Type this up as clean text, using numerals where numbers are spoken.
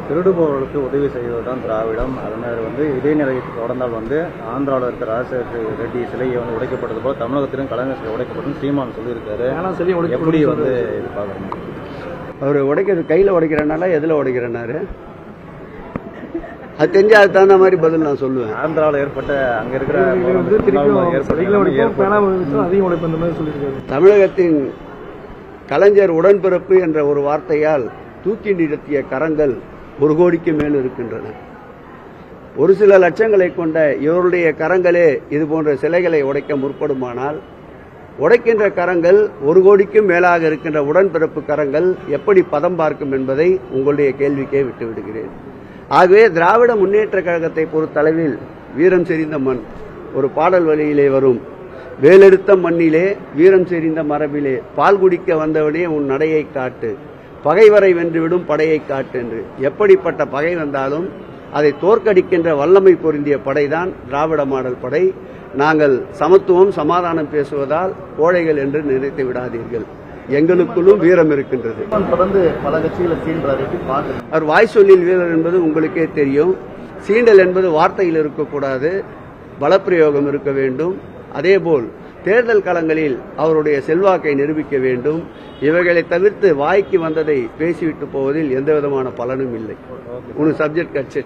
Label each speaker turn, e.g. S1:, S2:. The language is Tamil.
S1: திருடுபவர்களுக்கு உதவி செய்வதுதான் திராவிடம். அதனால் இதே நிலையை தொடர்ந்தால் ஆந்திராவில் இருக்கிற ராஜசேகர ரெட்டி சிலை உடைக்கப்பட்டது போல தமிழகத்திலும் கலைஞர் சிலை உடைக்கப்படும் சீமான் சொல்லியிருக்காரு. எப்படி இது பார்க்கணும்?
S2: அவர் உடைக்கிறது கையில் உடைக்கிறனால எதில் உடைக்கிறனாரு அது தெரிஞ்சா அது தகுந்த மாதிரி பதில் நான் சொல்லுவேன்.
S1: ஆந்திராவில் ஏற்பட்ட அங்க இருக்கிற
S2: தமிழகத்தின் கலைஞர் உடன்பிறப்பு என்ற ஒரு வார்த்தையால் தூக்கி நிறுத்திய கரங்கள் 1 கோடிக்கு மேல் இருக்கின்றன. ஒரு சில லட்சங்களை கொண்ட இவருடைய கரங்களே இது போன்ற சிலைகளை உடைக்க முற்படுமானால் உடைக்கின்ற கரங்கள் 1 கோடிக்கும் மேலாக இருக்கின்ற உடன்பிறப்பு கரங்கள் எப்படி பதம் பார்க்கும் என்பதை உங்களுடைய கேள்விக்கே விட்டுவிடுகிறேன். ஆகவே திராவிட முன்னேற்ற கழகத்தை பொறுத்தளவில் வீரம் செறிந்த மண் ஒரு பாடல் வழியிலே வரும். வேலெடுத்த மண்ணிலே வீரம் செறிந்த மரபிலே பால் குடிக்க வந்தவனே உன் நடையை காட்டு, பகைவரை வென்றுவிடும் படையை காட்டு என்று. எப்படிப்பட்ட பகை வந்தாலும் அதை தோற்கடிக்கின்ற வல்லமை பொருந்திய படைதான் திராவிட மாடல் படை. நாங்கள் சமத்துவம் சமாதானம் பேசுவதால் கோழைகள் என்று நினைத்து விடாதீர்கள். எங்களுக்குள்ளும் வீரம் இருக்கின்றது.
S1: தொடர்ந்து பல கட்சிகளை சீன்றாரு.
S2: அவர் வாய் சொல்லில் வீரர் என்பது உங்களுக்கே தெரியும். சீண்டல் என்பது வார்த்தையில் இருக்கக்கூடாது, பலப்பிரயோகம் இருக்க வேண்டும். அதேபோல் தேர்தல் களங்களில் அவருடைய செல்வாக்கை நிரூபிக்க வேண்டும். இவைகளை தவிர்த்து வாய்க்கு வந்ததை பேசிவிட்டு போவதில் எந்த விதமான பலனும் இல்லை. உன் சப்ஜெக்ட் கட்சி